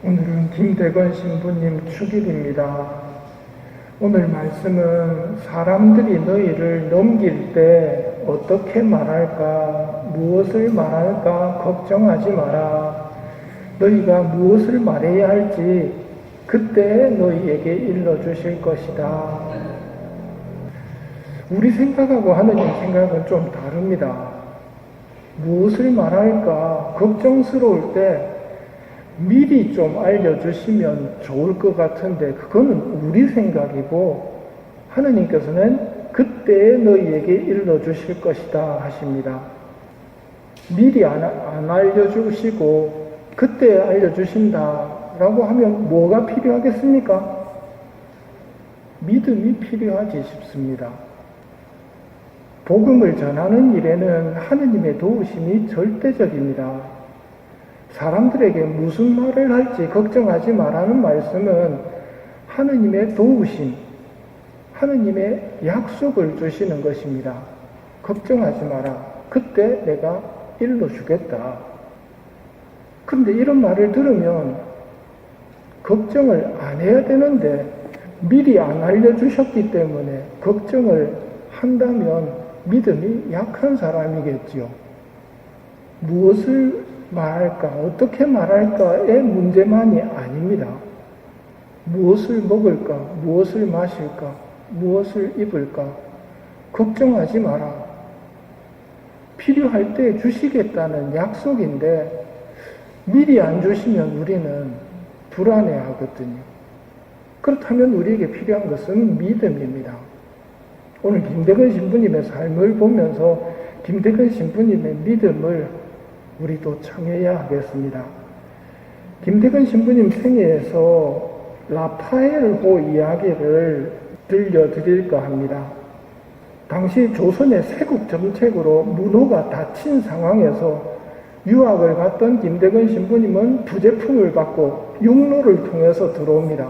오늘은 김대건 신부님 축일입니다. 오늘 말씀은 사람들이 너희를 넘길 때 어떻게 말할까, 무엇을 말할까 걱정하지 마라. 너희가 무엇을 말해야 할지 그때 너희에게 일러주실 것이다. 우리 생각하고 하느님 생각은 좀 다릅니다. 무엇을 말할까 걱정스러울 때 미리 좀 알려주시면 좋을 것 같은데 그거는 우리 생각이고 하느님께서는 그때 너희에게 일러주실 것이다 하십니다. 미리 안 알려주시고 그때 알려주신다라고 하면 뭐가 필요하겠습니까? 믿음이 필요하지 싶습니다. 복음을 전하는 일에는 하느님의 도우심이 절대적입니다. 사람들에게 무슨 말을 할지 걱정하지 말라는 말씀은 하느님의 도우심, 하느님의 약속을 주시는 것입니다. 걱정하지 마라. 그때 내가 일러주겠다. 그런데 이런 말을 들으면 걱정을 안 해야 되는데 미리 안 알려주셨기 때문에 걱정을 한다면 믿음이 약한 사람이겠지요. 무엇을 말할까, 어떻게 말할까의 문제만이 아닙니다. 무엇을 먹을까, 무엇을 마실까, 무엇을 입을까, 걱정하지 마라. 필요할 때 주시겠다는 약속인데 미리 안 주시면 우리는 불안해하거든요. 그렇다면 우리에게 필요한 것은 믿음입니다. 오늘 김대건 신부님의 삶을 보면서 김대건 신부님의 믿음을 우리도 청해야 하겠습니다. 김대건 신부님 생애에서 라파엘호 이야기를 들려드릴까 합니다. 당시 조선의 세국 정책으로 문호가 닫힌 상황에서 유학을 갔던 김대건 신부님은 부제품을 받고 육로를 통해서 들어옵니다.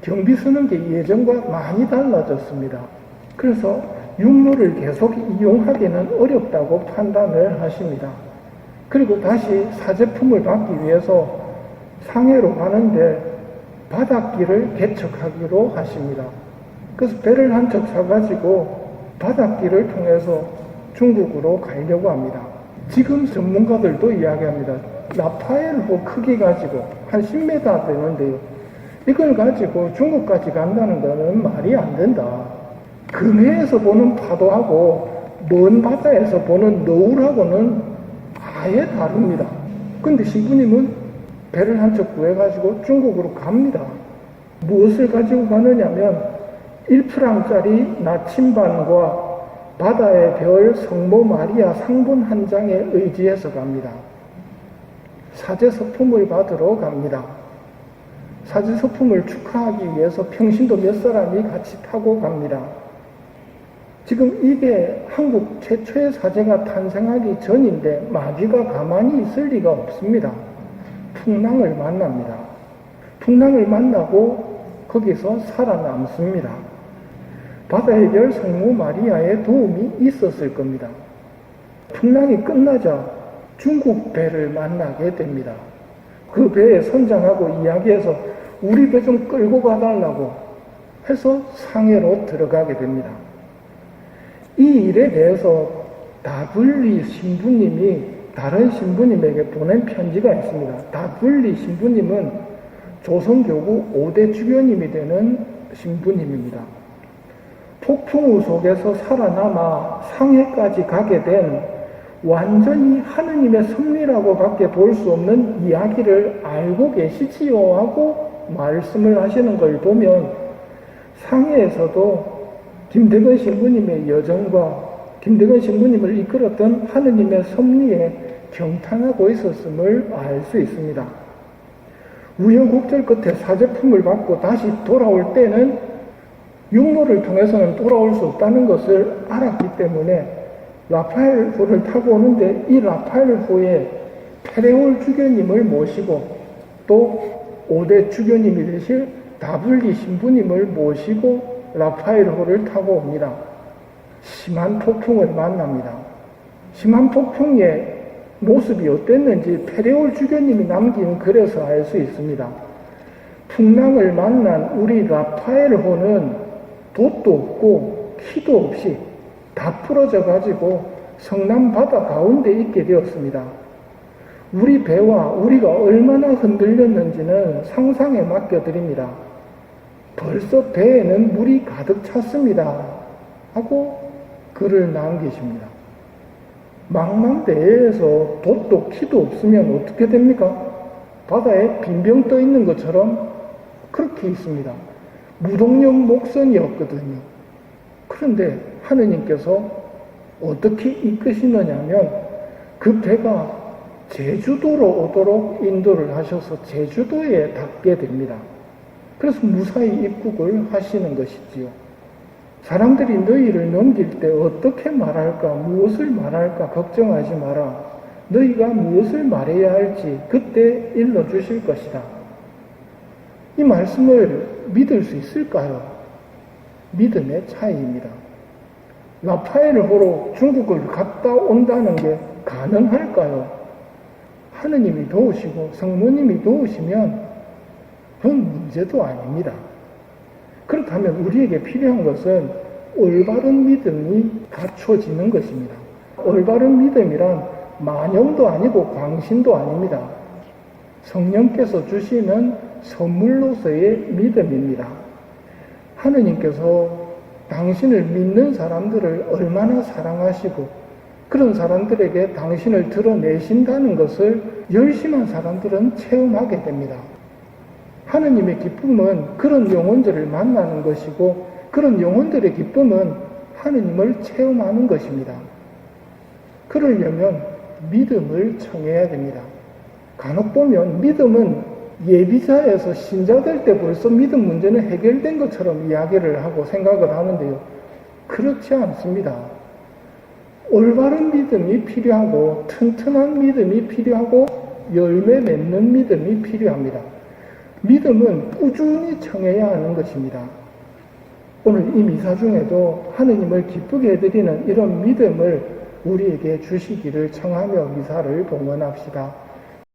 경비 서는 게 예전과 많이 달라졌습니다. 그래서 육로를 계속 이용하기는 어렵다고 판단을 하십니다. 그리고 다시 사제품을 받기 위해서 상해로 가는데 바닷길을 개척하기로 하십니다. 그래서 배를 한 척 사가지고 바닷길을 통해서 중국으로 가려고 합니다. 지금 전문가들도 이야기합니다. 라파엘호 크기 가지고 한 10m 되는데요. 이걸 가지고 중국까지 간다는 것은 말이 안 된다. 근해에서 보는 파도하고 먼 바다에서 보는 너울하고는 아예 다릅니다. 근데 신부님은 배를 한 척 구해가지고 중국으로 갑니다. 무엇을 가지고 가느냐면 1프랑짜리 나침반과 바다의 별 성모 마리아 상본 한 장에 의지해서 갑니다. 사제서품을 받으러 갑니다. 사제서품을 축하하기 위해서 평신도 몇 사람이 같이 타고 갑니다. 지금 이게 한국 최초의 사제가 탄생하기 전인데 마귀가 가만히 있을 리가 없습니다. 풍랑을 만납니다. 풍랑을 만나고 거기서 살아남습니다. 바다의 별 성모 마리아의 도움이 있었을 겁니다. 풍랑이 끝나자 중국 배를 만나게 됩니다. 그 배에 선장하고 이야기해서 우리 배 좀 끌고 가달라고 해서 상해로 들어가게 됩니다. 이 일에 대해서 다블리 신부님이 다른 신부님에게 보낸 편지가 있습니다. 다블리 신부님은 조선교구 5대 주교님이 되는 신부님입니다. 폭풍우 속에서 살아남아 상해까지 가게 된 완전히 하느님의 섭리라고 밖에 볼 수 없는 이야기를 알고 계시지요 하고 말씀을 하시는 걸 보면 상해에서도 김대건 신부님의 여정과 김대건 신부님을 이끌었던 하느님의 섭리에 경탄하고 있었음을 알 수 있습니다. 우여곡절 끝에 사제품을 받고 다시 돌아올 때는 육로를 통해서는 돌아올 수 없다는 것을 알았기 때문에 라파엘호를 타고 오는데 이 라파엘호에 페레올 주교님을 모시고 또 5대 주교님이 되실 다블리 신부님을 모시고 라파엘호를 타고 옵니다. 심한 폭풍을 만납니다. 심한 폭풍의 모습이 어땠는지 페레올 주교님이 남긴 글에서 알 수 있습니다. 풍랑을 만난 우리 라파엘호는 돛도 없고 키도 없이 다 풀어져 가지고 성남 바다 가운데 있게 되었습니다. 우리 배와 우리가 얼마나 흔들렸는지는 상상에 맡겨드립니다. 벌써 배에는 물이 가득 찼습니다. 하고 글을 남기십니다. 망망대해에서 돛도 키도 없으면 어떻게 됩니까? 바다에 빈병 떠 있는 것처럼 그렇게 있습니다. 무동력 목선이었거든요. 그런데 하느님께서 어떻게 이끄시느냐면 그 배가 제주도로 오도록 인도를 하셔서 제주도에 닿게 됩니다. 그래서 무사히 입국을 하시는 것이지요. 사람들이 너희를 넘길 때 어떻게 말할까, 무엇을 말할까 걱정하지 마라. 너희가 무엇을 말해야 할지 그때 일러주실 것이다. 이 말씀을 믿을 수 있을까요? 믿음의 차이입니다. 라파엘을 보러 중국을 갔다 온다는 게 가능할까요? 하느님이 도우시고 성모님이 도우시면 그건 문제도 아닙니다. 그렇다면 우리에게 필요한 것은 올바른 믿음이 갖춰지는 것입니다. 올바른 믿음이란 만영도 아니고 광신도 아닙니다. 성령께서 주시는 선물로서의 믿음입니다. 하느님께서 당신을 믿는 사람들을 얼마나 사랑하시고 그런 사람들에게 당신을 드러내신다는 것을 열심한 사람들은 체험하게 됩니다. 하느님의 기쁨은 그런 영혼들을 만나는 것이고 그런 영혼들의 기쁨은 하느님을 체험하는 것입니다. 그러려면 믿음을 청해야 됩니다. 간혹 보면 믿음은 예비자에서 신자 될 때 벌써 믿음 문제는 해결된 것처럼 이야기를 하고 생각을 하는데요. 그렇지 않습니다. 올바른 믿음이 필요하고 튼튼한 믿음이 필요하고 열매 맺는 믿음이 필요합니다. 믿음은 꾸준히 청해야 하는 것입니다. 오늘 이 미사 중에도 하느님을 기쁘게 해드리는 이런 믿음을 우리에게 주시기를 청하며 미사를 봉헌합시다.